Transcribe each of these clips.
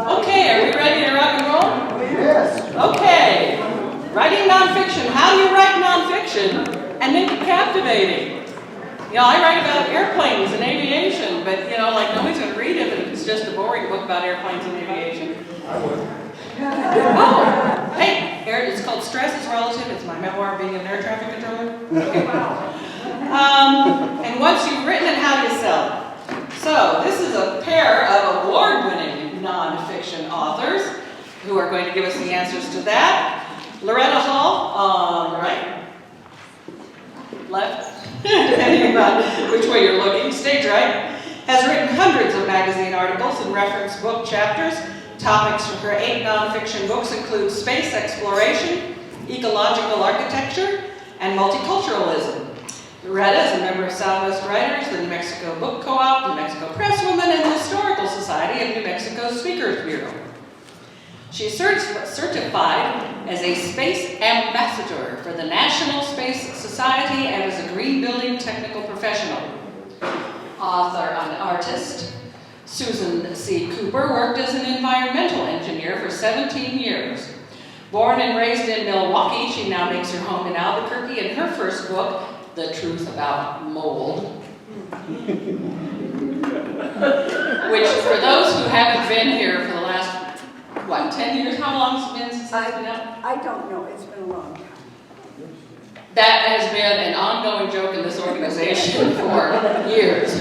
Okay, are we ready to rock and roll? Yes. Okay. Writing nonfiction. How do you write nonfiction and make it captivating? You know, I write about airplanes and aviation, but you know, like nobody's going to read it if it's just a boring book about airplanes and aviation. I would. Oh, hey, here it's called Stress is Relative. It's my memoir of being an air traffic controller. Okay. And once you've written it, how do you sell it? So this is a pair of award-winning nonfiction authors who are going to give us the answers to that. Loretta Hall on the right, left, depending on which way you're looking, stage right, has written hundreds of magazine articles and reference book chapters. Topics from her 8 nonfiction books include space exploration, ecological architecture, and multiculturalism. Loretta is a member of Southwest Writers, the New Mexico Book Co-op, New Mexico Presswoman, and the Historical Society of New Mexico Speakers Bureau. She's certified as a space ambassador for the National Space Society and as a green building technical professional. Author and artist, Susan C. Cooper worked as an environmental engineer for 17 years. Born and raised in Milwaukee, she now makes her home in Albuquerque, and her first book, The Truth About Mold, which for those who haven't been here for the last, 10 years? How long has it been since it's been out? I don't know, it's been a long time. That has been an ongoing joke in this organization for years.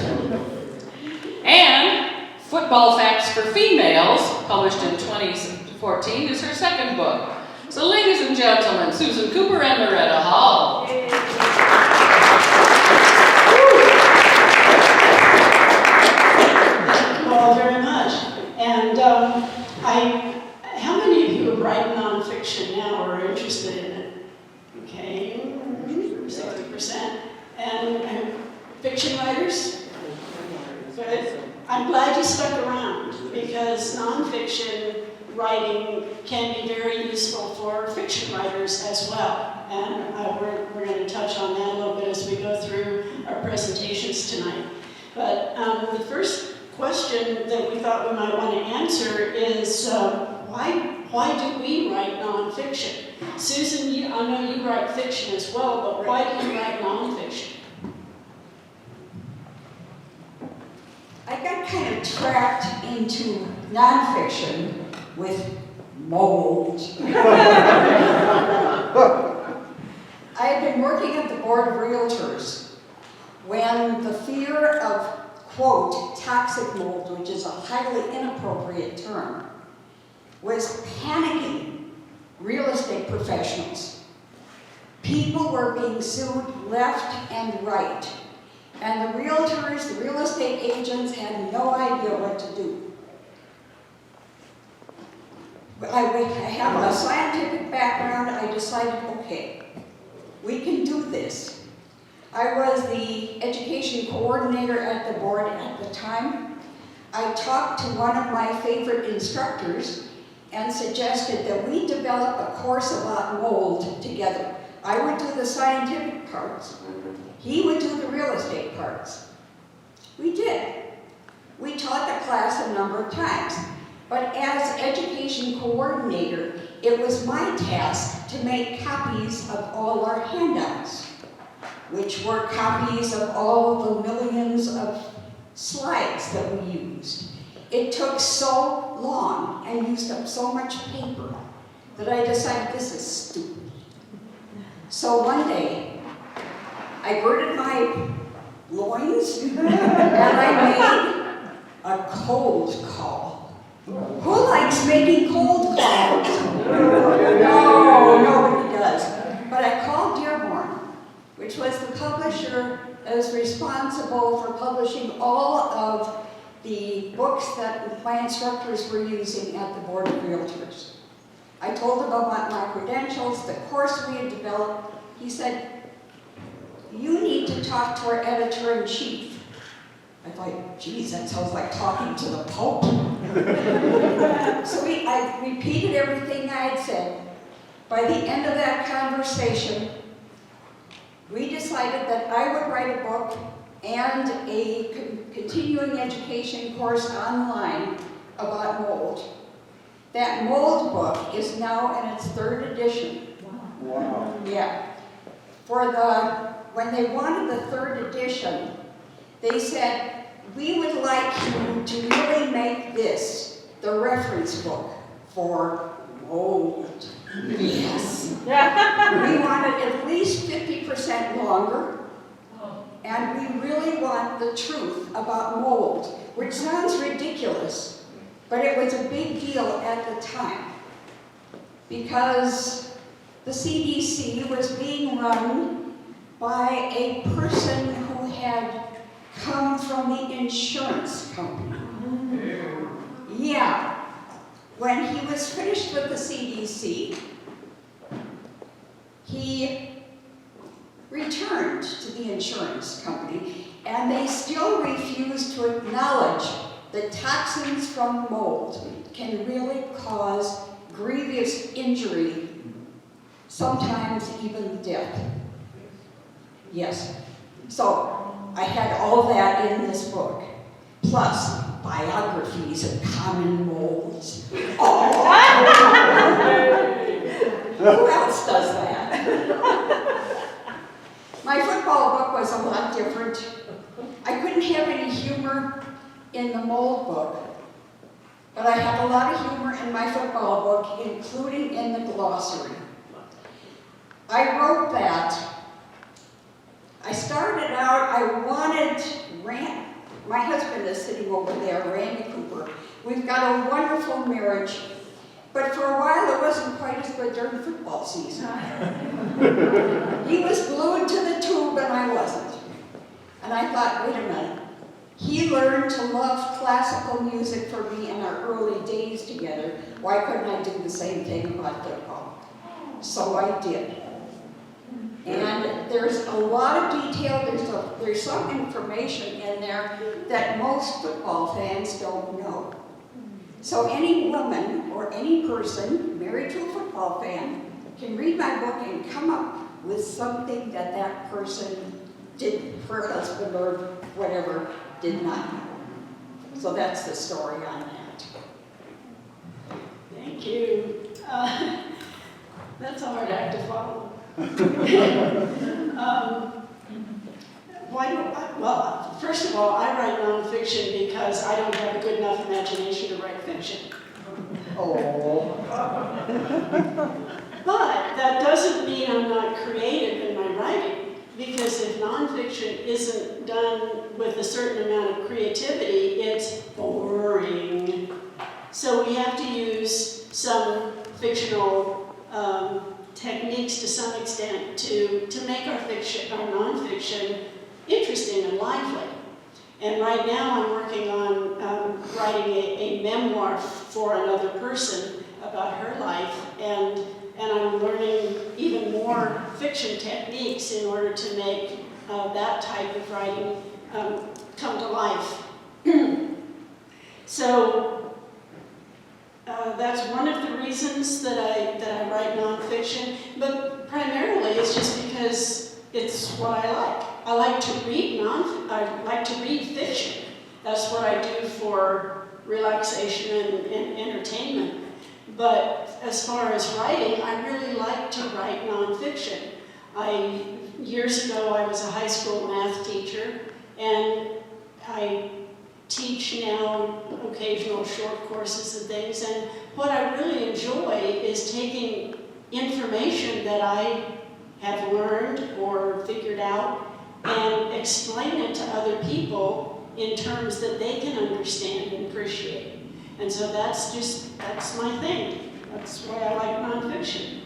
And Football Facts for Females, published in 2014, is her second book. So ladies and gentlemen, Susan Cooper and Loretta Hall. Thank you all very much. And how many of you write nonfiction now or are interested in it? Okay, 60%. And fiction writers? Good. I'm glad you stuck around because nonfiction writing can be very useful for fiction writers as well. And we're going to touch on that a little bit as we go through our presentations tonight. But the first question that we thought we might want to answer is why do we write nonfiction? Susan, I know you write fiction as well, but why do you write nonfiction? I got kind of trapped into nonfiction with mold. I had been working at the Board of Realtors when the fear of, quote, toxic mold, which is a highly inappropriate term, was panicking real estate professionals. People were being sued left and right. And the realtors, the real estate agents had no idea what to do. I have a scientific background. I decided, okay, we can do this. I was the education coordinator at the board at the time. I talked to one of my favorite instructors and suggested that we develop a course about mold together. I would do the scientific parts. He would do the real estate parts. We did. We taught the class a number of times. But as education coordinator, it was my task to make copies of all our handouts, which were copies of all the millions of slides that we used. It took so long and used up so much paper that I decided this is stupid. So one day, I girded my loins and I made a cold call. Who likes making cold calls? No, nobody does. But I called Dearborn, which was the publisher that was responsible for publishing all of the books that my instructors were using at the Board of Realtors. I told him about my credentials, the course we had developed. He said, you need to talk to our editor-in-chief. I thought, geez, that sounds like talking to the Pope. So I repeated everything I had said. By the end of that conversation, we decided that I would write a book and a continuing education course online about mold. That mold book is now in its 3rd edition. Wow. Yeah. When they wanted the 3rd edition, they said, we would like you to really make this the reference book for mold. Yes. We want it at least 50% longer, and we really want the truth about mold, which sounds ridiculous, but it was a big deal at the time because the CDC was being run by a person who had come from the insurance company. Yeah. When he was finished with the CDC, he returned to the insurance company, and they still refuse to acknowledge that toxins from mold can really cause grievous injury, sometimes even death. Yes. So I had all that in this book, plus biographies of common molds. Oh. Who else does that? My football book was a lot different. I couldn't have any humor in the mold book, but I had a lot of humor in my football book, including in the glossary. I wrote that. I started out, I wanted my husband is sitting over there, Randy Cooper. We've got a wonderful marriage, but for a while it wasn't quite as good during football season. He was glued to the tube and I wasn't. And I thought, wait a minute. He learned to love classical music for me in our early days together. Why couldn't I do the same thing about football? So I did. And there's a lot of detail, there's some information in there that most football fans don't know. So any woman or any person married to a football fan can read my book and come up with something that that person did, her husband or whatever, did not know. So that's the story on that. Thank you. That's a hard act to follow. Well, first of all, I write nonfiction because I don't have a good enough imagination to write fiction. Oh. But that doesn't mean I'm not creative in my writing, because if nonfiction isn't done with a certain amount of creativity, it's boring. So we have to use some fictional techniques to some extent to make our fiction, our nonfiction, interesting and lively. And right now I'm working on writing a memoir for another person about her life, and I'm learning even more fiction techniques in order to make that type of writing come to life. So that's one of the reasons that I write nonfiction, but primarily it's just because it's what I like. I like to read fiction. That's what I do for relaxation and entertainment. But as far as writing, I really like to write nonfiction. Years ago, I was a high school math teacher, and I teach now occasional short courses and things, and what I really enjoy is taking information that I have learned or figured out and explain it to other people in terms that they can understand and appreciate. And so that's my thing. That's why I like nonfiction.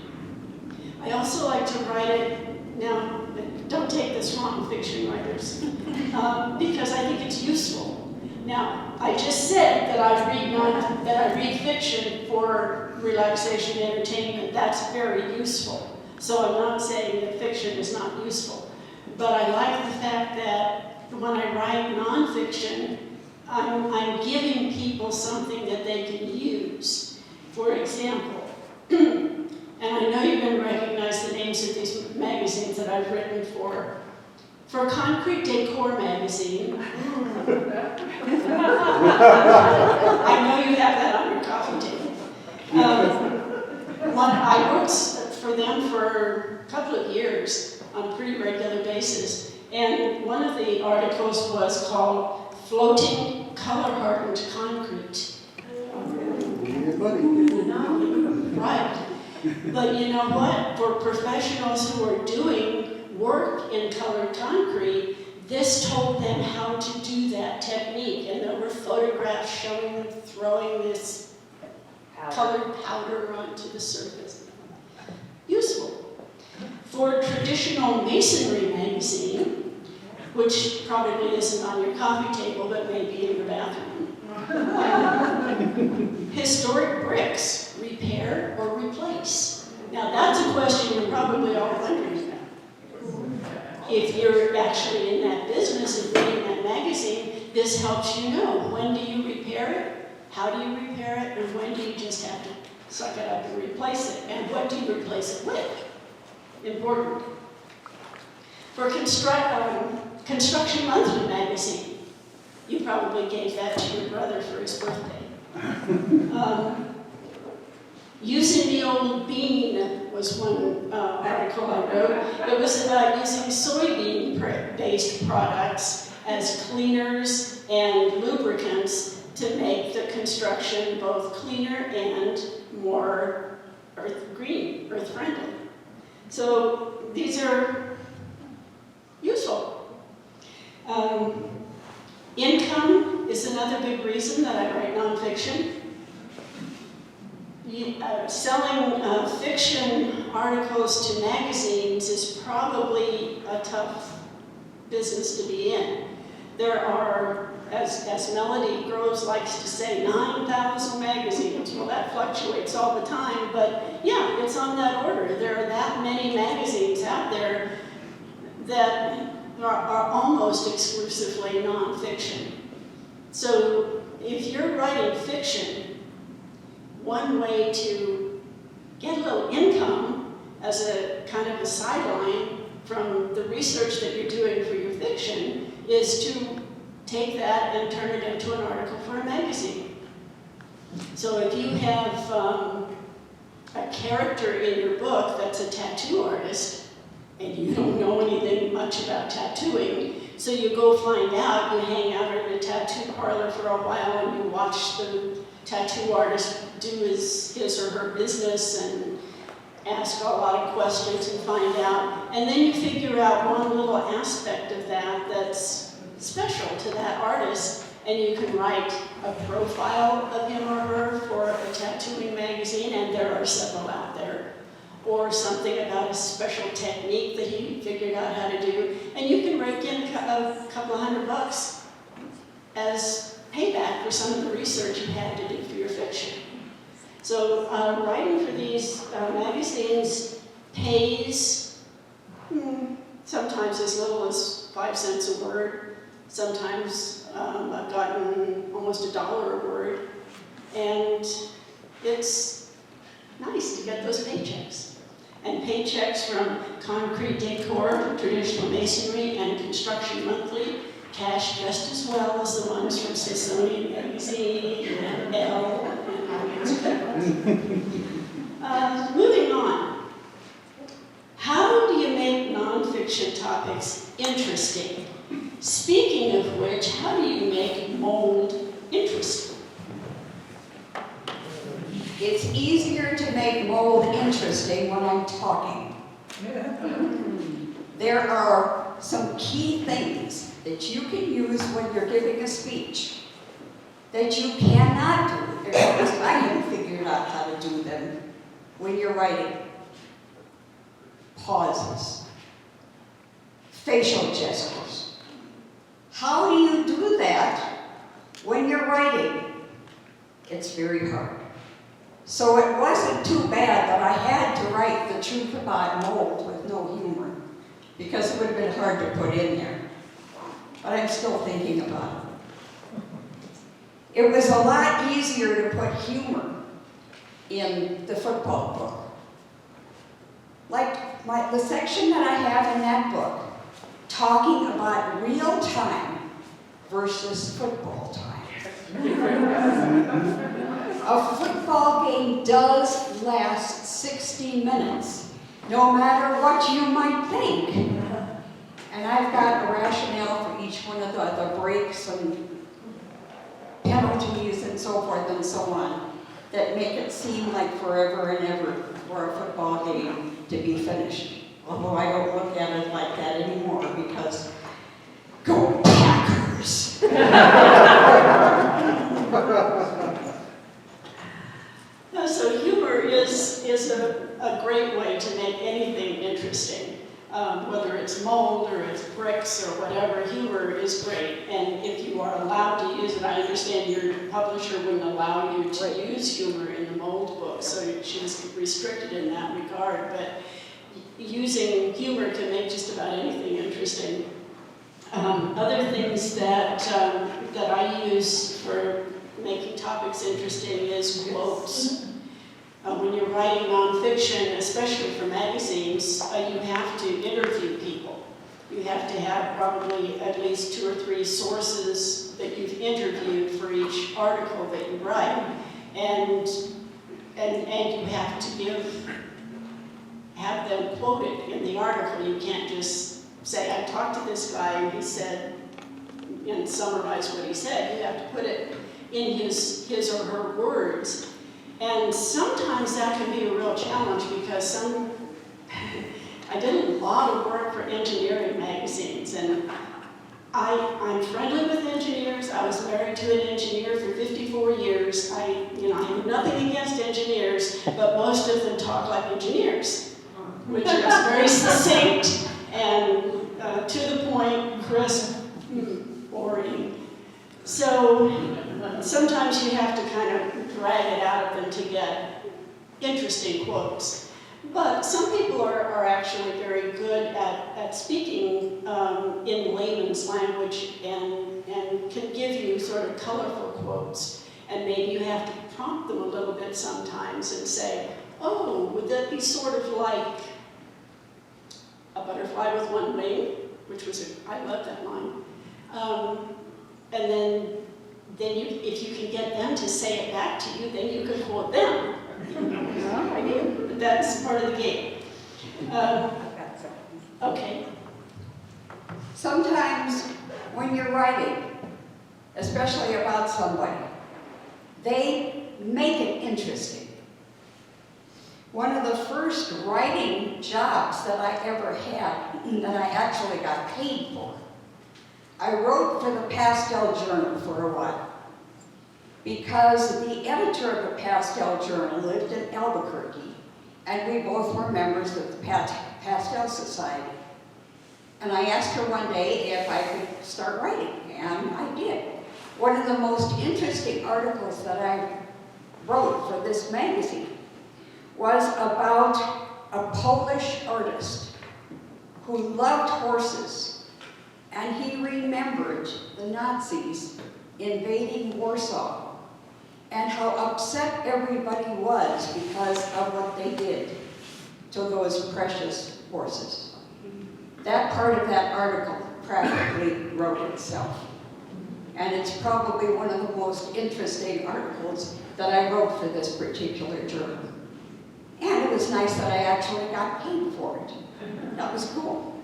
I also like to write it, now don't take this wrong, fiction writers, because I think it's useful. Now, I just said that I read fiction for relaxation and entertainment. That's very useful. So I'm not saying that fiction is not useful. But I like the fact that when I write nonfiction, I'm giving people something that they can use. For example, and I know you're going to recognize the names of these magazines that I've written for. For Concrete Decor magazine, I know you have that on your coffee table. I worked for them for a couple of years on a pretty regular basis. And one of the articles was called Floating Color-Hardened Concrete. Yeah, buddy. Right. But you know what? For professionals who are doing work in colored concrete, this told them how to do that technique. And there were photographs showing them throwing this colored powder onto the surface. Useful. For traditional masonry magazine, which probably isn't on your coffee table, but maybe in your bathroom. Historic bricks, repair or replace? Now that's a question you're probably all wondering about. If you're actually in that business and reading that magazine, this helps you know when do you repair it, how do you repair it, and when do you just have to suck it up and replace it, and what do you replace it with? Important. For Construction Monthly magazine, you probably gave that to your brother for his birthday. Using the old bean was one article I wrote. It was about using soybean-based products as cleaners and lubricants to make the construction both cleaner and more earth-friendly. So these are useful. Income is another big reason that I write nonfiction. Selling fiction articles to magazines is probably a tough business to be in. There are, as Melody Groves likes to say, 9,000 magazines. Well, that fluctuates all the time, but yeah, it's on that order. There are that many magazines out there that are almost exclusively nonfiction. So if you're writing fiction, one way to get a little income as a kind of a sideline from the research that you're doing for your fiction is to take that and turn it into an article for a magazine. So if you have a character in your book that's a tattoo artist, and you don't know anything much about tattooing, so you go find out, you hang out in a tattoo parlor for a while and you watch the tattoo artist do his or her business and ask a lot of questions and find out. And then you figure out one little aspect of that that's special to that artist, and you can write a profile of him or her for a tattooing magazine, and there are several out there. Or something about a special technique that he figured out how to do, and you can rake in a couple $100 as payback for some of the research you had to do for your fiction. So writing for these magazines pays sometimes as little as 5 cents a word. Sometimes I've gotten almost $1 a word, and it's nice to get those paychecks. And paychecks from Concrete Decor, Traditional Masonry, and Construction Monthly cash just as well as the ones from Smithsonian Magazine and Elle and all these others. Moving on. How do you make nonfiction topics interesting? Speaking of which, how do you make mold interesting? It's easier to make mold interesting when I'm talking. There are some key things that you can use when you're giving a speech that you cannot do, or at least I haven't figured out how to do them, when you're writing. Pauses. Facial gestures. How do you do that when you're writing? It's very hard. So it wasn't too bad that I had to write the truth about mold with no humor, because it would have been hard to put in there. But I'm still thinking about it. It was a lot easier to put humor in the football book. Like the section that I have in that book, talking about real time versus football time. A football game does last 60 minutes, no matter what you might think. And I've got a rationale for each one of the breaks and penalties and so forth and so on that make it seem like forever and ever for a football game to be finished. Although I don't look at it like that anymore because go Packers! So humor is a great way to make anything interesting. Whether it's mold or it's bricks or whatever, humor is great. And if you are allowed to use it, I understand your publisher wouldn't allow you to use humor in the mold book, so she was restricted in that regard. But using humor can make just about anything interesting. Other things that I use for making topics interesting is quotes. When you're writing nonfiction, especially for magazines, you have to interview people. You have to have probably at least 2 or 3 sources that you've interviewed for each article that you write. And you have to have them quoted in the article. You can't just say, I talked to this guy and he said, and summarize what he said. You have to put it in his or her words. And sometimes that can be a real challenge because I did a lot of work for engineering magazines, and I'm friendly with engineers. I was married to an engineer for 54 years. I have nothing against engineers, but most of them talk like engineers, which is very succinct and to the point, crisp, boring. So sometimes you have to kind of drag it out of them to get interesting quotes. But some people are actually very good at speaking in layman's language and can give you sort of colorful quotes. And maybe you have to prompt them a little bit sometimes and say, oh, would that be sort of like a butterfly with one wing? Which was, I love that line. And then if you can get them to say it back to you, then you can quote them. I mean, but that's part of the game. Okay. Sometimes when you're writing, especially about somebody, they make it interesting. One of the first writing jobs that I ever had, that I actually got paid for, I wrote for the Pastel Journal for a while because the editor of the Pastel Journal lived in Albuquerque, and we both were members of the Pastel Society. And I asked her one day if I could start writing, and I did. One of the most interesting articles that I wrote for this magazine was about a Polish artist who loved horses, and he remembered the Nazis invading Warsaw and how upset everybody was because of what they did to those precious horses. That part of that article practically wrote itself. And it's probably one of the most interesting articles that I wrote for this particular journal. And it was nice that I actually got paid for it. That was cool.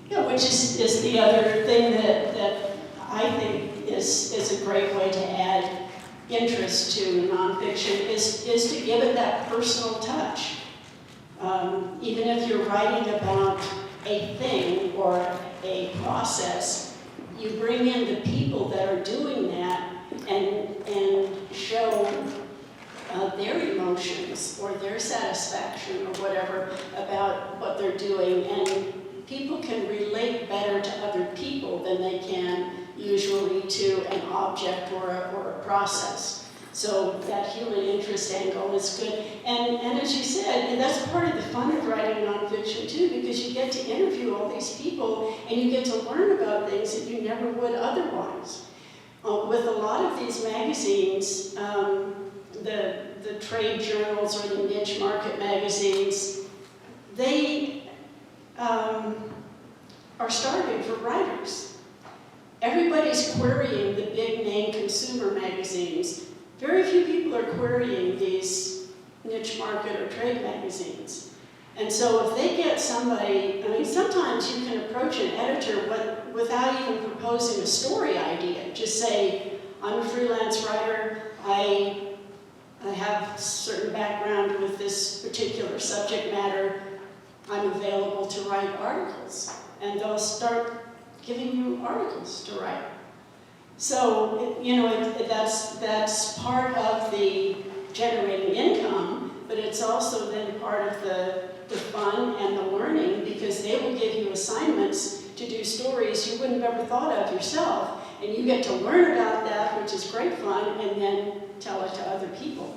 Yeah, which is the other thing that I think is a great way to add interest to nonfiction is to give it that personal touch. Even if you're writing about a thing or a process, you bring in the people that are doing that and show their emotions or their satisfaction or whatever about what they're doing, and people can relate better to other people than they can usually to an object or a process. So that human interest angle is good. And as you said, and that's part of the fun of writing nonfiction too, because you get to interview all these people and you get to learn about things that you never would otherwise. With a lot of these magazines, the trade journals or the niche market magazines, they are starving for writers. Everybody's querying the big name consumer magazines, very few people are querying these niche market or trade magazines. And so if they get somebody, I mean, sometimes you can approach an editor without even proposing a story idea. Just say, I'm a freelance writer, I have a certain background with this particular subject matter, I'm available to write articles. And they'll start giving you articles to write. So, you know, that's part of the generating income, but it's also then part of the fun and the learning, because they will give you assignments to do stories you wouldn't have ever thought of yourself, and you get to learn about that, which is great fun, and then tell it to other people.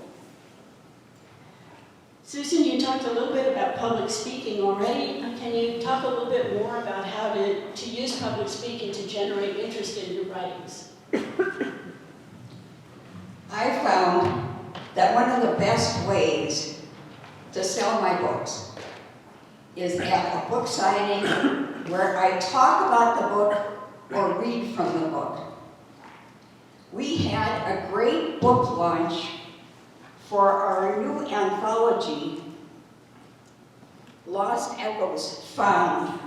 Susan, you talked a little bit about public speaking already. Can you talk a little bit more about how to use public speaking to generate interest in your writings? I found that one of the best ways to sell my books is at a book signing where I talk about the book or read from the book. We had a great book launch for our new anthology, Lost Echoes Found,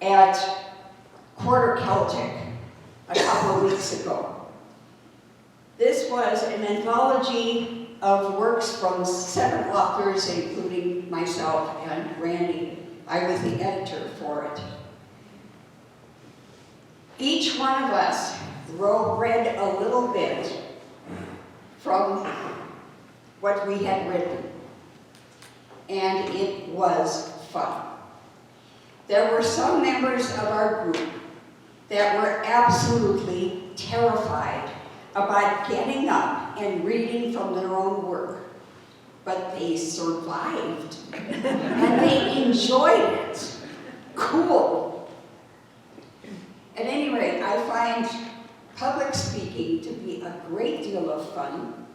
at Quarter Celtic a couple of weeks ago. This was an anthology of works from 7 authors, including myself and Randy. I was the editor for it. Each one of us read a little bit from what we had written, and it was fun. There were some members of our group that were absolutely terrified about getting up and reading from their own work, but they survived, and they enjoyed it. Cool. At any rate, I find public speaking to be a great deal of fun,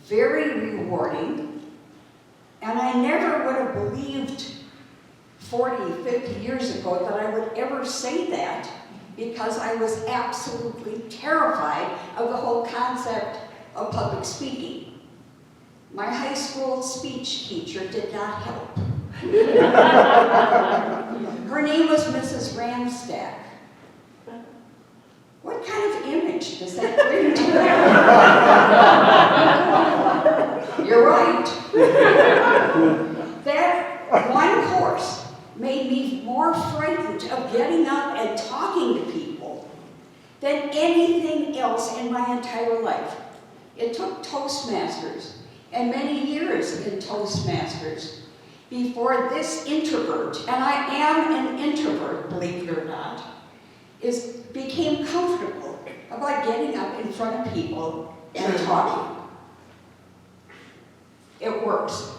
very rewarding, and I never would have believed 40, 50 years ago that I would ever say that, because I was absolutely terrified of the whole concept of public speaking. My high school speech teacher did not help. Her name was Mrs. Ramstack. What kind of image does that bring to you? You're right. That one course made me more frightened of getting up and talking to people than anything else in my entire life. It took Toastmasters and many years in Toastmasters before this introvert, and I am an introvert, believe it or not, became comfortable about getting up in front of people and talking. It works.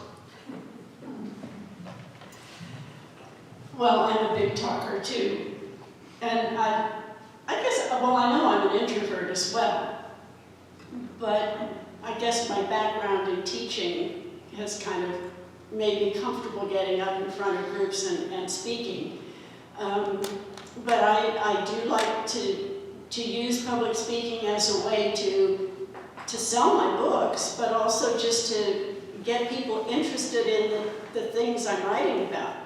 Well, I'm a big talker too. And I guess, well, I know I'm an introvert as well. But I guess my background in teaching has kind of made me comfortable getting up in front of groups and speaking. But I do like to use public speaking as a way to sell my books, but also just to get people interested in the things I'm writing about.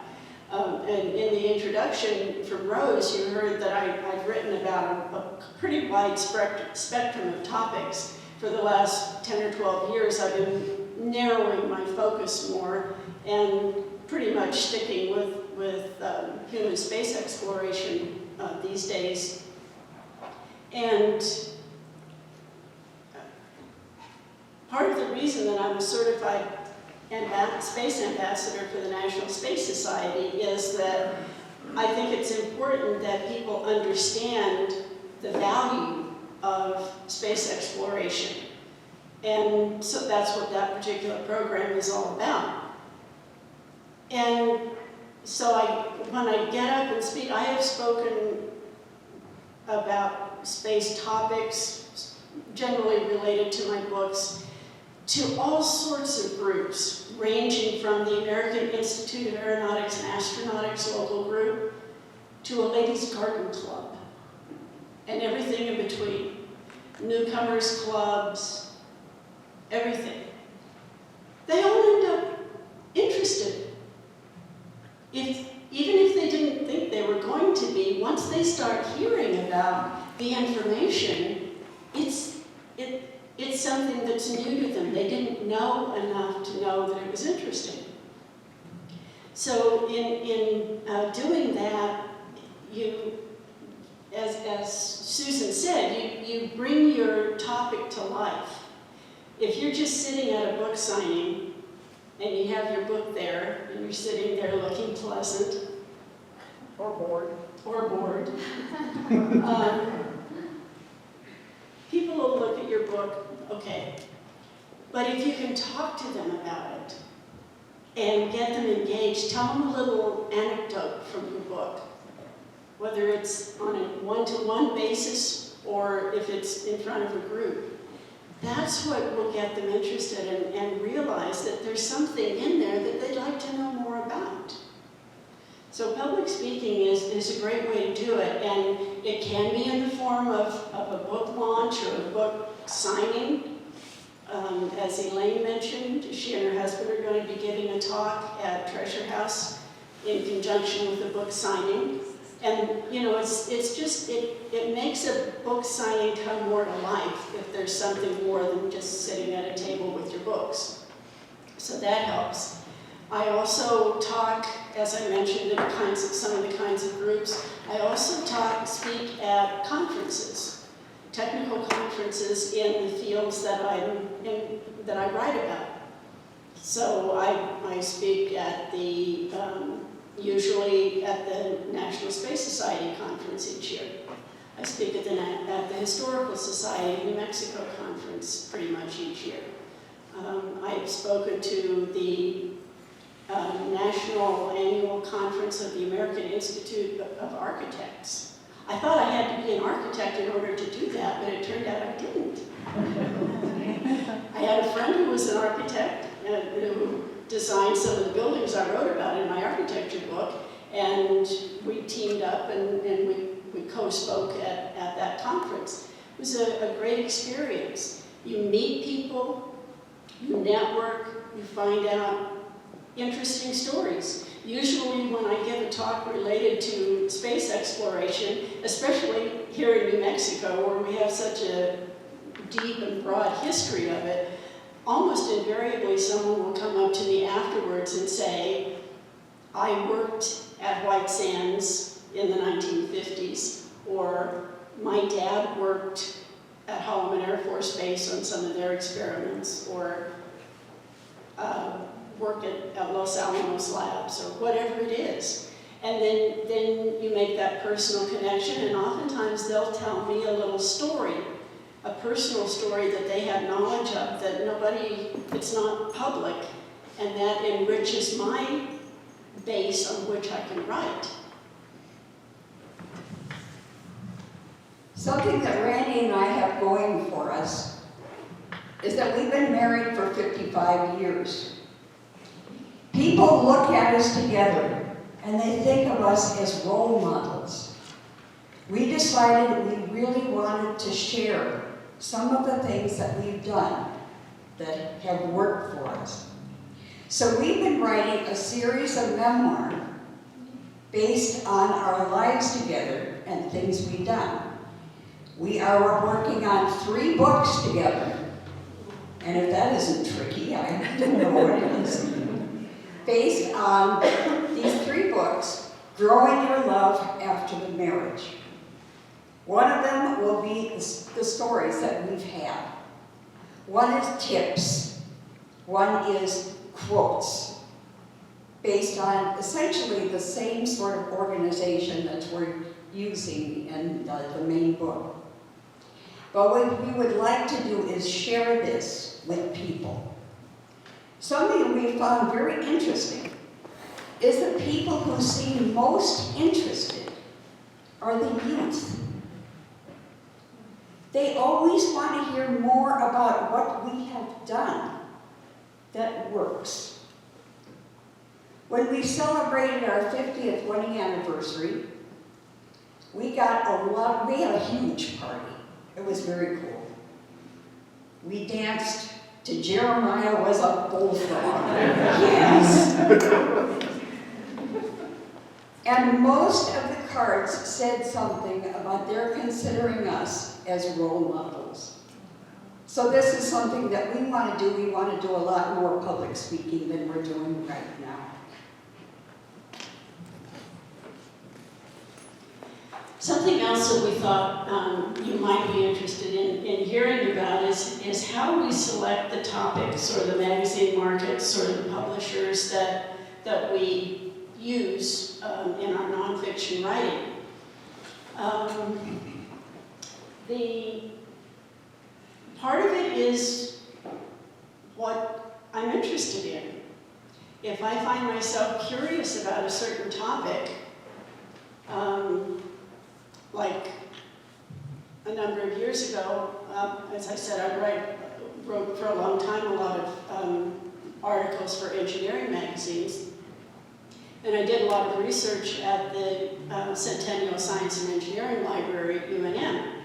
And in the introduction from Rose, you heard that I've written about a pretty wide spectrum of topics. For the last 10 or 12 years, I've been narrowing my focus more and pretty much sticking with human space exploration these days. And part of the reason that I'm a certified space ambassador for the National Space Society is that I think it's important that people understand the value of space exploration. And so that's what that particular program is all about. And so when I get up and speak, I have spoken about space topics, generally related to my books, to all sorts of groups, ranging from the American Institute of Aeronautics and Astronautics local group to a ladies' garden club, and everything in between. newcomers clubs, everything. They all end up interested. Even if they didn't think they were going to be, once they start hearing about the information, it's something that's new to them. They didn't know enough to know that it was interesting. So in doing that, you, as Susan said, you bring your topic to life. If you're just sitting at a book signing and you have your book there and you're sitting there looking pleasant Or bored. or bored, people will look at your book, okay. But if you can talk to them about it and get them engaged, tell them a little anecdote from your book, whether it's on a one-to-one basis or if it's in front of a group. That's what will get them interested and realize that there's something in there that they'd like to know more about. So public speaking is a great way to do it, and it can be in the form of a book launch or a book signing. As Elaine mentioned, she and her husband are going to be giving a talk at Treasure House in conjunction with the book signing. And you know, it makes a book signing come more to life if there's something more than just sitting at a table with your books. So that helps. I also talk, as I mentioned, in some of the kinds of groups. I also speak at conferences, technical conferences in the fields that I write about. So I speak at the usually at the National Space Society conference each year. I speak at the Historical Society of New Mexico conference pretty much each year. I've spoken to the National Annual Conference of the American Institute of Architects. I thought I had to be an architect in order to do that, but it turned out I didn't. I had a friend who was an architect who designed some of the buildings I wrote about in my architecture book, and we teamed up and we co-spoke at that conference. It was a great experience. You meet people, you network, you find out interesting stories. Usually when I give a talk related to space exploration, especially here in New Mexico where we have such a deep and broad history of it, almost invariably someone will come up to me afterwards and say, I worked at White Sands in the 1950s, or my dad worked at Holloman Air Force Base on some of their experiments, or work at Los Alamos Labs, or whatever it is. And then you make that personal connection, and oftentimes they'll tell me a little story, a personal story that they have knowledge of that it's not public, and that enriches my base on which I can write. Something that Randy and I have going for us is that we've been married for 55 years. People look at us together and they think of us as role models. We decided that we really wanted to share some of the things that we've done that have worked for us. So we've been writing a series of memoirs based on our lives together and things we've done. We are working on 3 books together. And if that isn't tricky, I don't know what it is. Based on these 3 books, Growing Your Love After the Marriage. One of them will be the stories that we've had. One is tips. One is quotes, based on essentially the same sort of organization that we're using in the main book. But what we would like to do is share this with people. Something we found very interesting is the people who seem most interested are the youth. They always want to hear more about what we have done that works. When we celebrated our 50th wedding anniversary, we had a huge party. It was very cool. We danced to Jeremiah Was a Bullfrog. Yes. And most of the cards said something about their considering us as role models. So this is something that we want to do. We want to do a lot more public speaking than we're doing right now. Something else that we thought you might be interested in hearing about is how we select the topics or the magazine markets or the publishers that we use in our nonfiction writing. The part of it is what I'm interested in. If I find myself curious about a certain topic, like a number of years ago, as I said, I wrote for a long time a lot of articles for engineering magazines. And I did a lot of research at the Centennial Science and Engineering Library at UNM.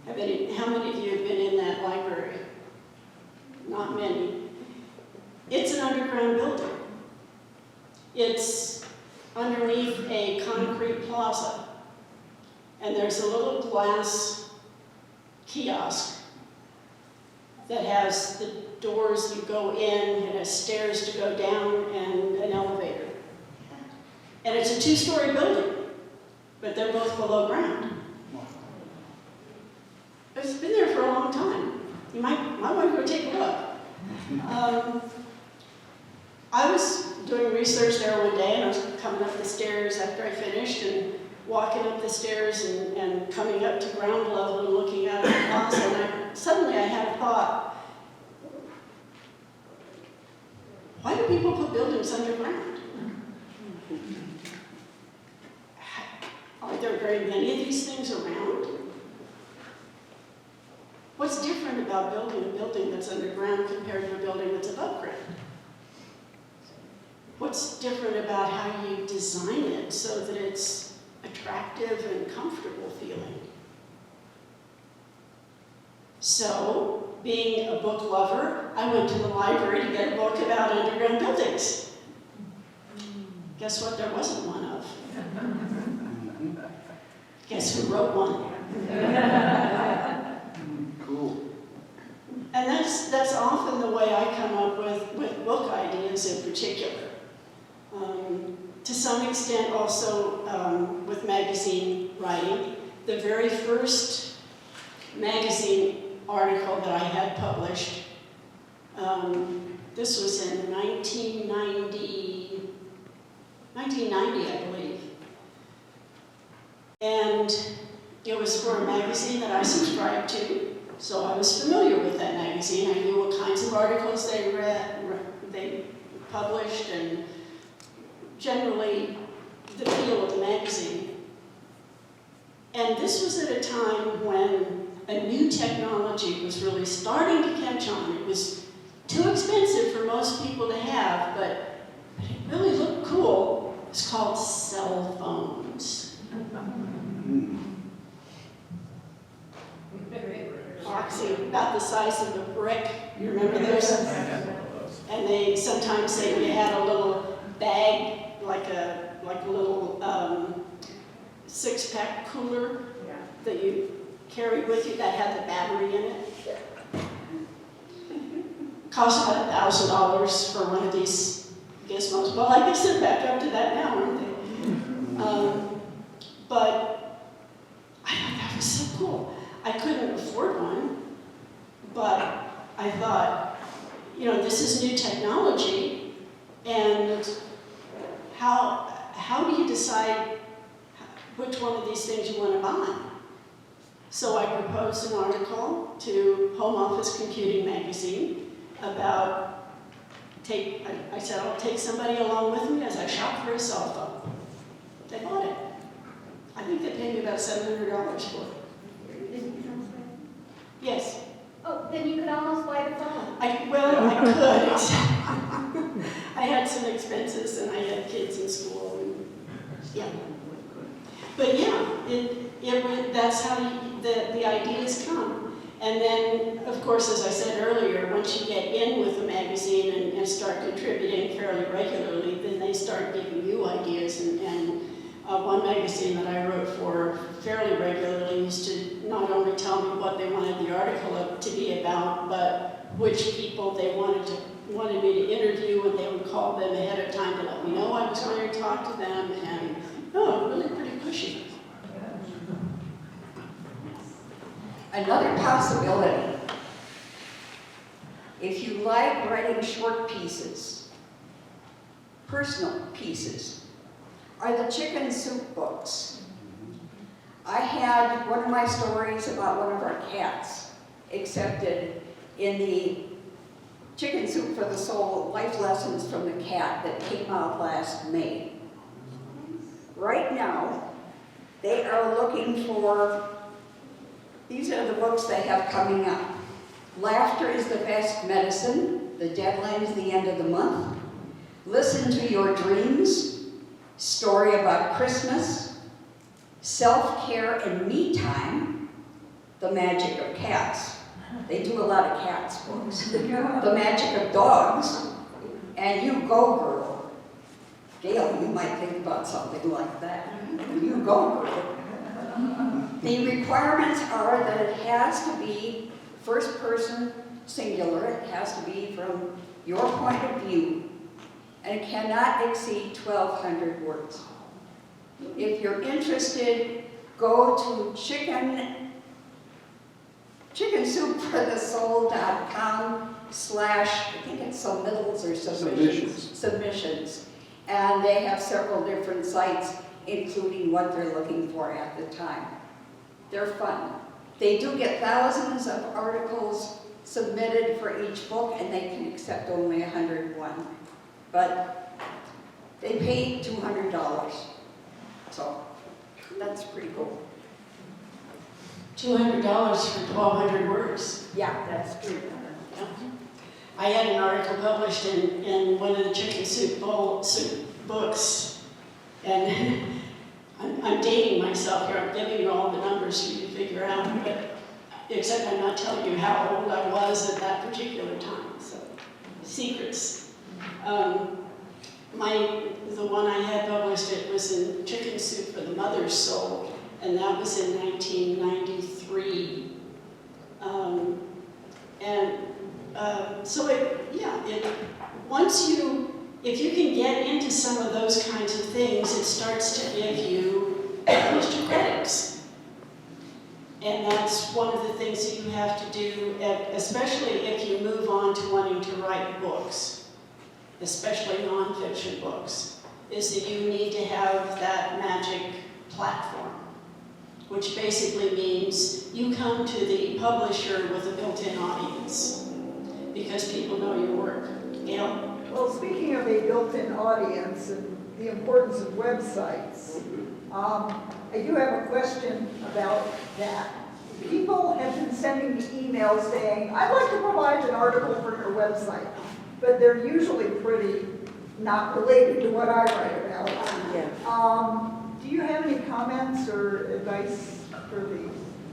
How many of you have been in that library? Not many. It's an underground building. It's underneath a concrete plaza. And there's a little glass kiosk that has the doors you go in, it has stairs to go down, and an elevator. And it's a 2-story building, but they're both below ground. It's been there for a long time. You might want to go take a look. I was doing research there one day, and I was coming up the stairs after I finished, and walking up the stairs and coming up to ground level and looking out at the plaza, and suddenly I had a thought, why do people put buildings underground? Are there very many of these things around? What's different about building a building that's underground compared to a building that's above ground? What's different about how you design it so that it's attractive and comfortable feeling? So, being a book lover, I went to the library to get a book about underground buildings. Guess what there wasn't one of? Guess who wrote one? Cool. And that's often the way I come up with book ideas in particular. To some extent also with magazine writing. The very first magazine article that I had published, this was in 1990, I believe. And it was for a magazine that I subscribed to, so I was familiar with that magazine. I knew what kinds of articles they published, and generally the feel of the magazine. And this was at a time when a new technology was really starting to catch on. It was too expensive for most people to have, but it really looked cool. It's called cell phones. Oxy, about the size of a brick. You remember those? And they sometimes say you had a little bag, like a little 6-pack cooler that you carried with you that had the battery in it. Cost about $1,000 for one of these gizmos. Well, I guess they're back up to that now, aren't they? But I thought that was so cool. I couldn't afford one, but I thought, this is new technology, and how do you decide which one of these things you want to buy? So I proposed an article to Home Office Computing magazine about, I said, I'll take somebody along with me as I shop for a cell phone. They bought it. I think they paid me about $700 for it. Yes. Oh, then you could almost buy the phone. I could. I had some expenses, and I had kids in school. And, yeah. But yeah, that's how the ideas come. And then, of course, as I said earlier, once you get in with the magazine and start contributing fairly regularly, then they start giving you ideas. And one magazine that I wrote for fairly regularly used to not only tell me what they wanted the article to be about, but which people they wanted me to interview, and they would call them ahead of time to let me know I was going to talk to them. And really pretty pushy. Another possibility, if you like writing short pieces, personal pieces, are the chicken soup books. I had one of my stories about one of our cats accepted in the Chicken Soup for the Soul Life Lessons from the Cat that came out last May. Right now, they are looking for, these are the books they have coming up. Laughter is the Best Medicine. The deadline is the end of the month. Listen to Your Dreams. Story About Christmas. Self-Care and Me Time. The Magic of Cats. They do a lot of cats books. The Magic of Dogs. And You Go Girl. Gail, you might think about something like that. You Go Girl. The requirements are that it has to be first person, singular. It has to be from your point of view. And it cannot exceed 1,200 words. If you're interested, go to chickensoupforthesoul.com/ I think it's submittals or submissions. And they have several different sites, including what they're looking for at the time. They're fun. They do get thousands of articles submitted for each book, and they can accept only 101. But they pay $200. So that's pretty cool. $200 for 1,200 words. Yeah, that's true. I had an article published in one of the Chicken Soup books, and I'm dating myself here. I'm giving you all the numbers for you to figure out, but except I'm not telling you how old I was at that particular time. So secrets. The one I had published, it was in Chicken Soup for the Mother's Soul, and that was in 1993. If you can get into some of those kinds of things, it starts to give you extra credits. And that's one of the things that you have to do, especially if you move on to wanting to write books, especially nonfiction books, is that you need to have that magic platform, which basically means you come to the publisher with a built-in audience because people know your work. Gail? Well, speaking of a built-in audience and the importance of websites, I do have a question about that. People have been sending me emails saying, I'd like to provide an article for your website, but they're usually pretty not related to what I write about. Yeah. Do you have any comments or advice for the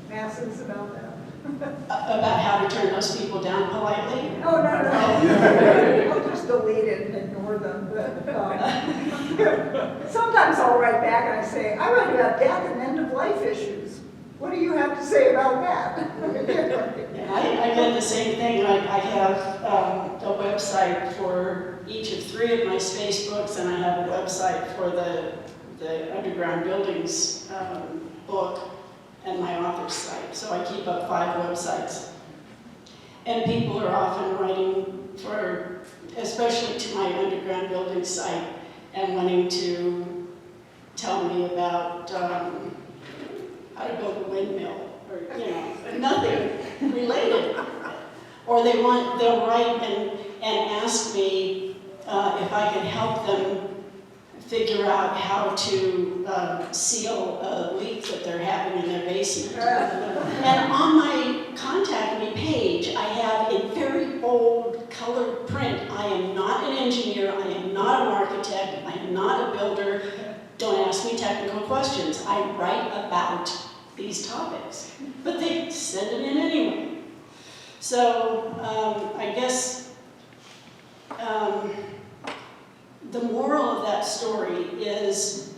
masses about that? About how to turn those people down politely? Oh, no. I'll just delete it and ignore them. But sometimes I'll write back and I say, I write about death and end-of-life issues. What do you have to say about that? I get the same thing. I have a website for each of 3 of my space books, and I have a website for the Underground Buildings book and my author's site. So I keep up 5 websites. And people are often writing for, especially to my Underground Buildings site, and wanting to tell me about how to build a windmill, or nothing related. Or they'll write and ask me if I can help them figure out how to seal a leak that they're having in their basement. And on my Contact Me page, I have in very bold colored print, I am not an engineer, I am not an architect, I am not a builder. Don't ask me technical questions. I write about these topics. But they send them in anyway. So I guess the moral of that story is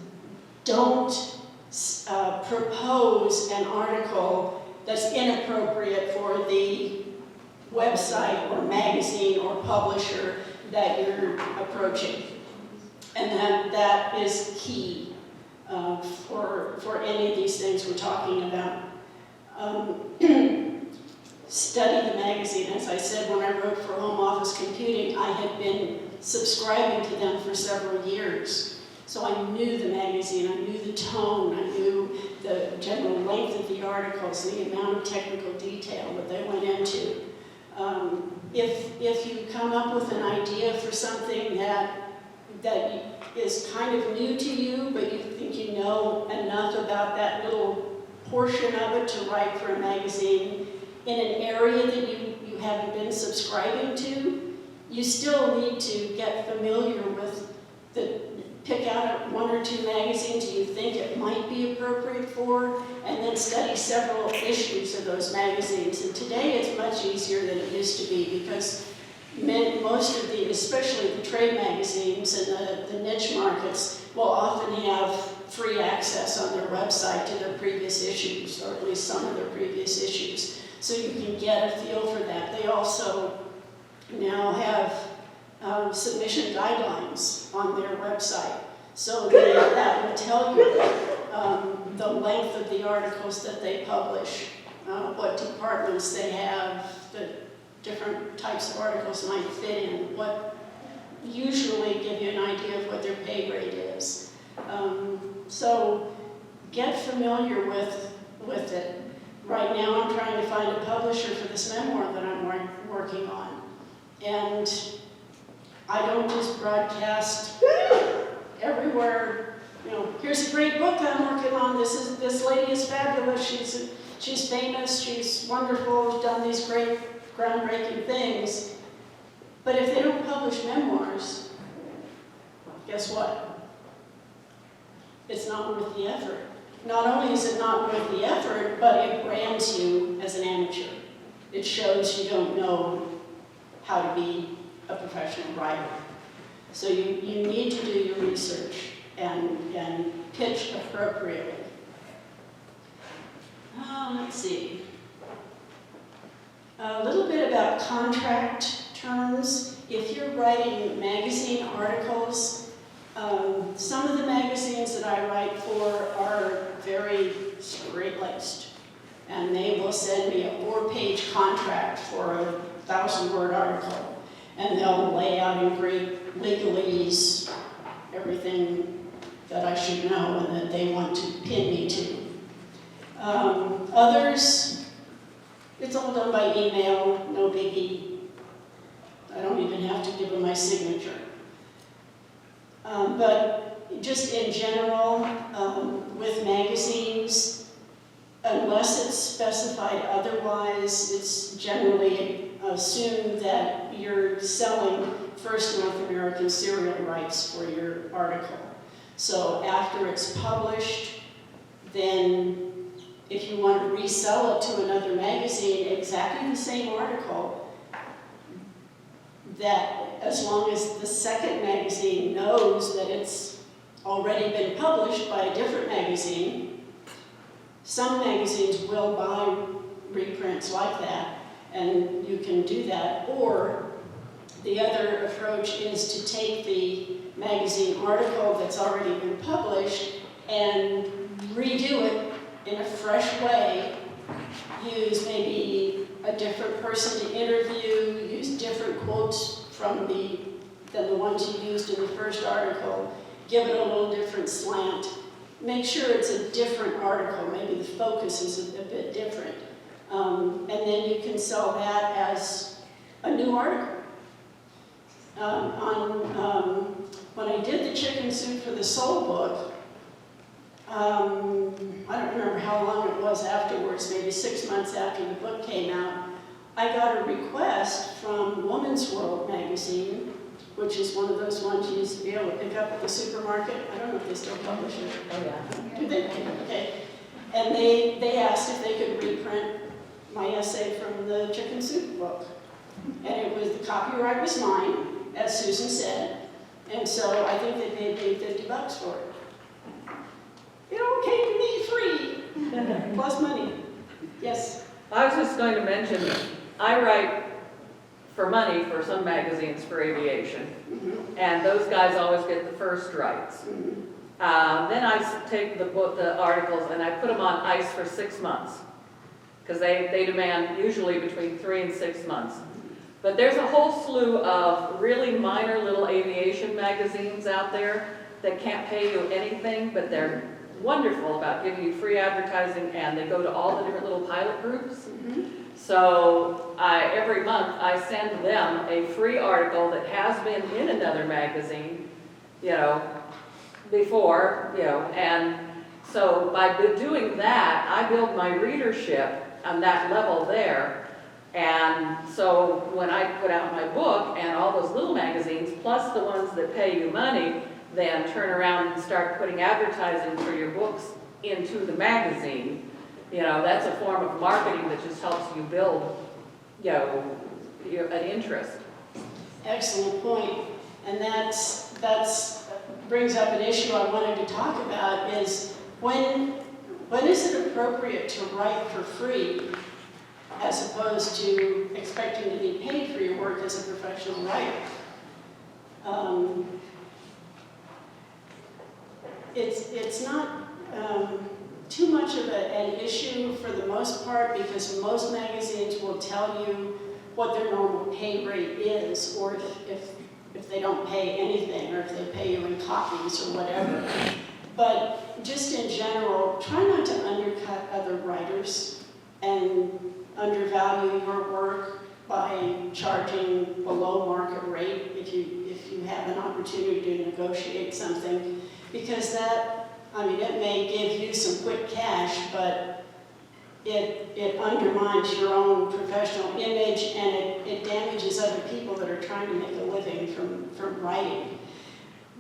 don't propose an article that's inappropriate for the website or magazine or publisher that you're approaching. And that is key for any of these things we're talking about. Study the magazine. As I said, when I wrote for Home Office Computing, I had been subscribing to them for several years. So I knew the magazine, I knew the tone, I knew the general length of the articles, the amount of technical detail that they went into. If you come up with an idea for something that is kind of new to you, but you think you know enough about that little portion of it to write for a magazine in an area that you haven't been subscribing to, you still need to get familiar with pick out one or two magazines you think it might be appropriate for, and then study several issues of those magazines. And today it's much easier than it used to be because most of the, especially the trade magazines and the niche markets, will often have free access on their website to their previous issues, or at least some of their previous issues. So you can get a feel for that. They also now have submission guidelines on their website. So that will tell you the length of the articles that they publish, what departments they have, the different types of articles might fit in, what usually give you an idea of what their pay rate is. So get familiar with it. Right now I'm trying to find a publisher for this memoir that I'm working on. And I don't just broadcast everywhere, you know, here's a great book I'm working on, this lady is fabulous, she's famous, she's wonderful, done these great groundbreaking things. But if they don't publish memoirs, guess what? It's not worth the effort. Not only is it not worth the effort, but it brands you as an amateur. It shows you don't know how to be a professional writer. So you need to do your research and pitch appropriately. Let's see. A little bit about contract terms. If you're writing magazine articles, some of the magazines that I write for are very straight-laced, and they will send me a 4-page contract for a 1,000-word article, and they'll lay out in great legalese everything that I should know and that they want to pin me to. Others, it's all done by email, no biggie. I don't even have to give them my signature. But just in general, with magazines, unless it's specified otherwise, it's generally assumed that you're selling first North American serial rights for your article. So after it's published, then if you want to resell it to another magazine, exactly the same article, that as long as the second magazine knows that it's already been published by a different magazine, some magazines will buy reprints like that, and you can do that. Or the other approach is to take the magazine article that's already been published and redo it in a fresh way, use maybe a different person to interview, use different quotes from than the ones you used in the first article, give it a little different slant, make sure it's a different article, maybe the focus is a bit different, and then you can sell that as a new article. When I did the Chicken Soup for the Soul book, I don't remember how long it was afterwards, maybe 6 months after the book came out, I got a request from Woman's World magazine, which is one of those ones you used to be able to pick up at the supermarket. I don't know if they still publish it. Oh, yeah. Do they? Okay. And they asked if they could reprint my essay from the chicken soup book. And it was, the copyright was mine, as Susan said, and so I think they paid me $50 for it. It all came to me free, plus money. Yes? I was just going to mention, I write for money for some magazines for aviation, and those guys always get the first rights. Then I take the articles and I put them on ice for 6 months, because they demand usually between 3 and 6 months. But there's a whole slew of really minor little aviation magazines out there that can't pay you anything, but they're wonderful about giving you free advertising, and they go to all the different little pilot groups. So every month I send them a free article that has been in another magazine, before, and so by doing that, I build my readership on that level there. And so when I put out my book, and all those little magazines, plus the ones that pay you money, then turn around and start putting advertising for your books into the magazine, that's a form of marketing that just helps you build, an interest. Excellent point. And that's brings up an issue I wanted to talk about, is when is it appropriate to write for free as opposed to expecting to be paid for your work as a professional writer? It's not too much of an issue for the most part, because most magazines will tell you what their normal pay rate is, or if they don't pay anything, or if they pay you in copies or whatever. But just in general, try not to undercut other writers and undervalue your work by charging below market rate if you have an opportunity to negotiate something, because it may give you some quick cash, but it undermines your own professional image, and it damages other people that are trying to make a living from writing.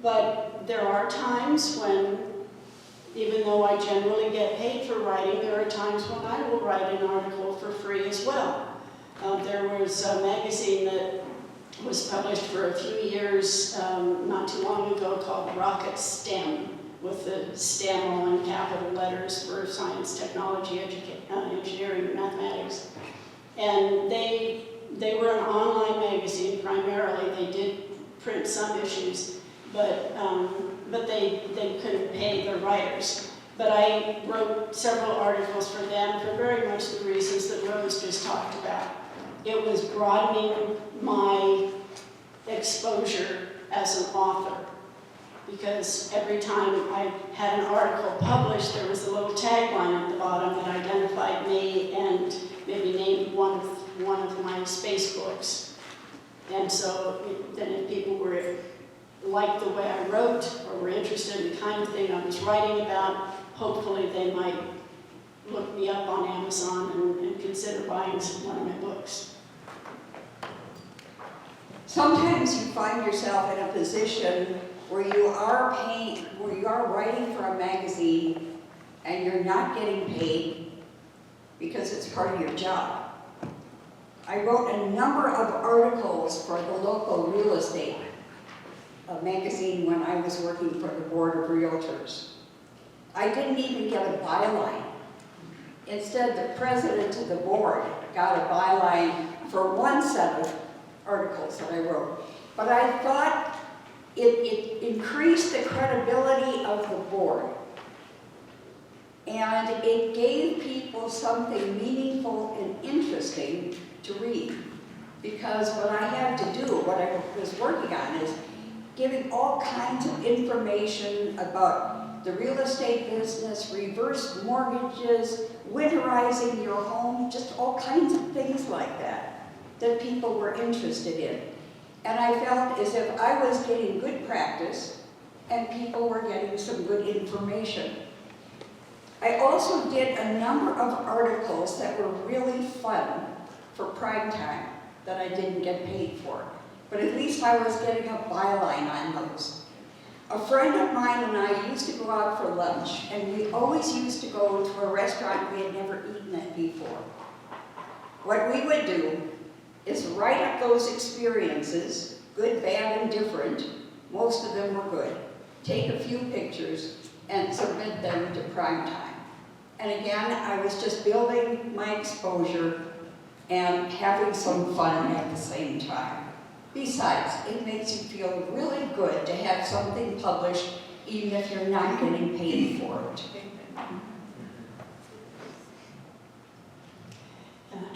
But there are times when, even though I generally get paid for writing, there are times when I will write an article for free as well. There was a magazine that was published for a few years not too long ago called Rocket STEM, with the STEM all in capital letters for science, technology, engineering, and mathematics. And they were an online magazine primarily. They did print some issues, but they couldn't pay their writers. But I wrote several articles for them for very much the reasons that Rose just talked about. It was broadening my exposure as an author, because every time I had an article published, there was a little tagline at the bottom that identified me and maybe named one of my space books. And so then if people liked the way I wrote, or were interested in the kind of thing I was writing about, hopefully they might look me up on Amazon and consider buying one of my books. Sometimes you find yourself in a position where you are writing for a magazine and you're not getting paid because it's part of your job. I wrote a number of articles for the local real estate magazine when I was working for the Board of Realtors. I didn't even get a byline. Instead, the president of the board got a byline for one set of articles that I wrote. But I thought it increased the credibility of the board. And it gave people something meaningful and interesting to read. Because what I had to do, what I was working on, is giving all kinds of information about the real estate business, reverse mortgages, winterizing your home, just all kinds of things like that people were interested in. And I felt as if I was getting good practice and people were getting some good information. I also did a number of articles that were really fun for prime time that I didn't get paid for. But at least I was getting a byline on those. A friend of mine and I used to go out for lunch, and we always used to go to a restaurant we had never eaten at before. What we would do is write up those experiences, good, bad, and different. Most of them were good. Take a few pictures and submit them to prime time. And again, I was just building my exposure and having some fun at the same time. Besides, it makes you feel really good to have something published, even if you're not getting paid for it.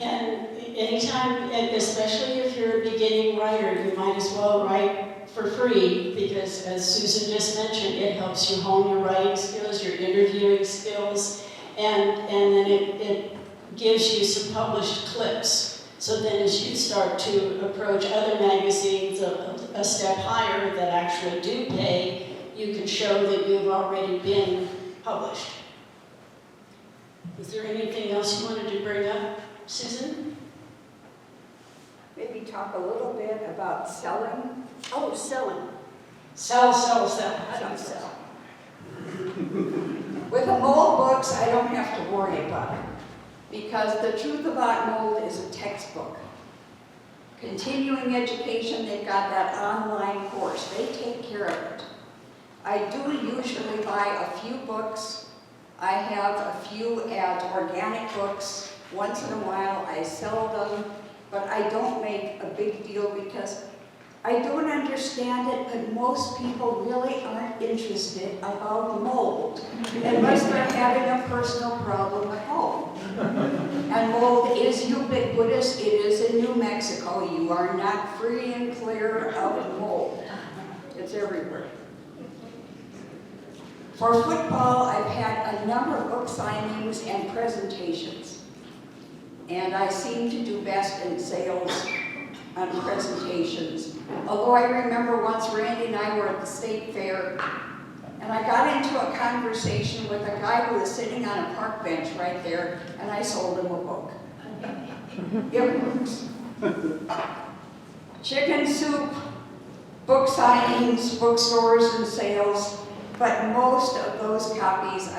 And anytime, and especially if you're a beginning writer, you might as well write for free, because as Susan just mentioned, it helps you hone your writing skills, your interviewing skills, and then it gives you some published clips. So then as you start to approach other magazines a step higher that actually do pay, you can show that you've already been published. Is there anything else you wanted to bring up, Susan? Maybe talk a little bit about selling. Oh, selling. Sell. How do you sell? With the mold books, I don't have to worry about it, because the truth about mold is a textbook. Continuing education, they've got that online course. They take care of it. I do usually buy a few books. I have a few as organic books. Once in a while, I sell them, but I don't make a big deal because I don't understand it, but most people really aren't interested about mold unless they're having a personal problem at home. And mold is ubiquitous. It is in New Mexico. You are not free and clear of mold. It's everywhere. For football, I've had a number of book signings and presentations. And I seem to do best in sales on presentations. Although I remember once Randy and I were at the state fair, and I got into a conversation with a guy who was sitting on a park bench right there, and I sold him a book. It works. Chicken soup, book signings, bookstores and sales, but most of those copies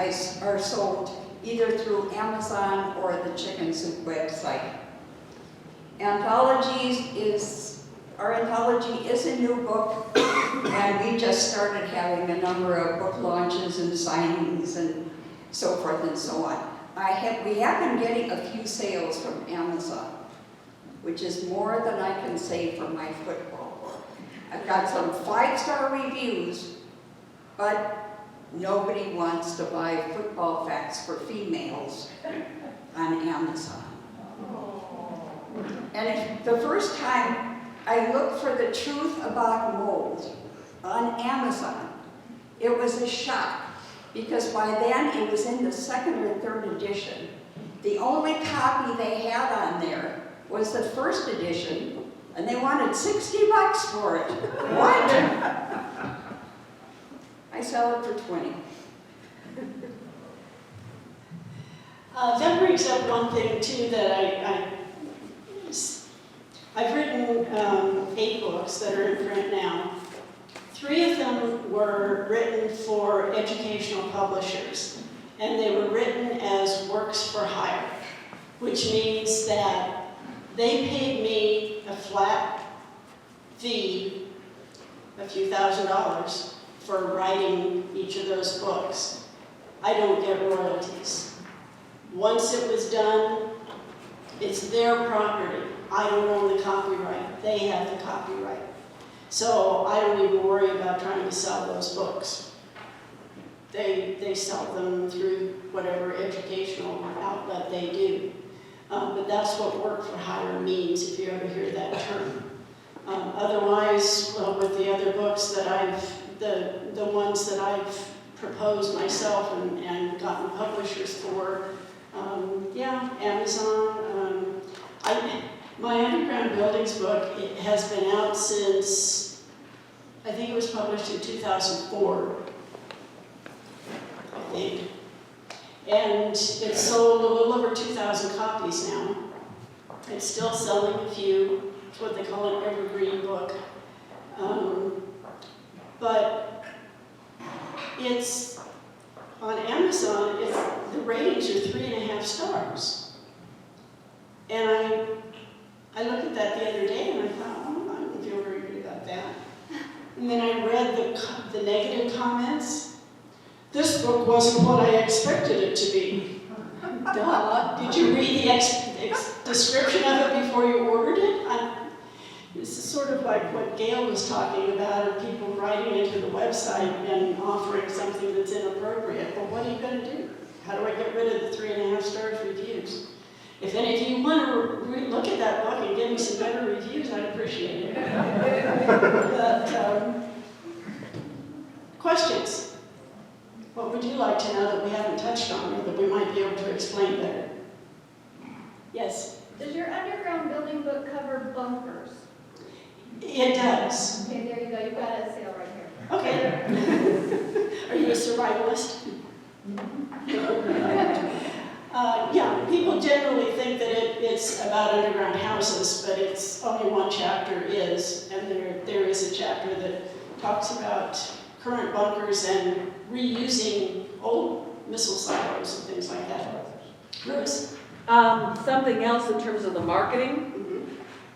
are sold either through Amazon or the Chicken Soup website. Our anthology is a new book, and we just started having a number of book launches and signings and so forth and so on. We have been getting a few sales from Amazon, which is more than I can say for my football book. I've got some 5-star reviews, but nobody wants to buy football facts for females on Amazon. And the first time I looked for the truth about mold on Amazon, it was a shock, because by then it was in the 2nd or 3rd edition. The only copy they had on there was the 1st edition, and they wanted $60 for it. What? I sell it for $20. That brings up one thing too that I've written 8 books that are in print now. 3 of them were written for educational publishers, and they were written as works for hire, which means that they paid me a flat fee, a few $1,000s, for writing each of those books. I don't get royalties. Once it was done, it's their property. I don't own the copyright. They have the copyright. So I don't even worry about trying to sell those books. They sell them through whatever educational outlet they do. But that's what work for hire means, if you ever hear that term. Otherwise, with the other books that the ones that I've proposed myself and gotten publishers for, yeah, Amazon. My Underground Buildings book, it has been out since, I think it was published in 2004, I think. And it's sold a little over 2,000 copies now. It's still selling a few. It's what they call an evergreen book. But it's, on Amazon, the ratings are 3.5 stars. And I looked at that the other day and I thought, oh, I don't feel very good about that. And then I read the negative comments. This book wasn't what I expected it to be. Duh. Did you read the description of it before you ordered it? This is sort of like what Gail was talking about, of people writing into the website and offering something that's inappropriate. Well, what are you going to do? How do I get rid of the 3.5 stars reviews? If any of you want to look at that book and give me some better reviews, I'd appreciate it. But, questions? What would you like to know that we haven't touched on or that we might be able to explain better? Yes? Does your underground building book cover bunkers? It does. Okay, there you go, you've got a sale right here. Okay. Are you a survivalist? Yeah, people generally think that it's about underground houses, but it's only one chapter is, and there is a chapter that talks about current bunkers and reusing old missile silos and things like that. Bruce? Something else in terms of the marketing.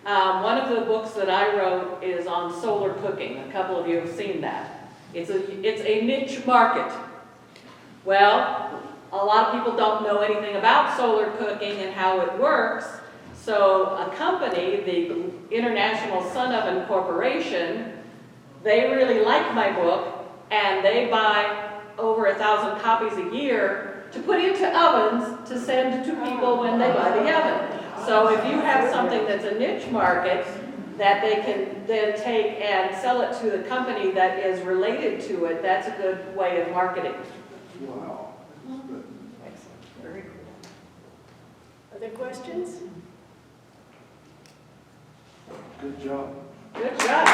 One of the books that I wrote is on solar cooking. A couple of you have seen that. It's a niche market. Well, a lot of people don't know anything about solar cooking and how it works. So a company, the International Sun Oven Corporation, they really like my book and they buy over 1,000 copies a year to put into ovens to send to people when they buy the oven. So if you have something that's a niche market that they can then take and sell it to the company that is related to it, that's a good way of marketing. Wow. Very cool. Other questions? Good job. Good job.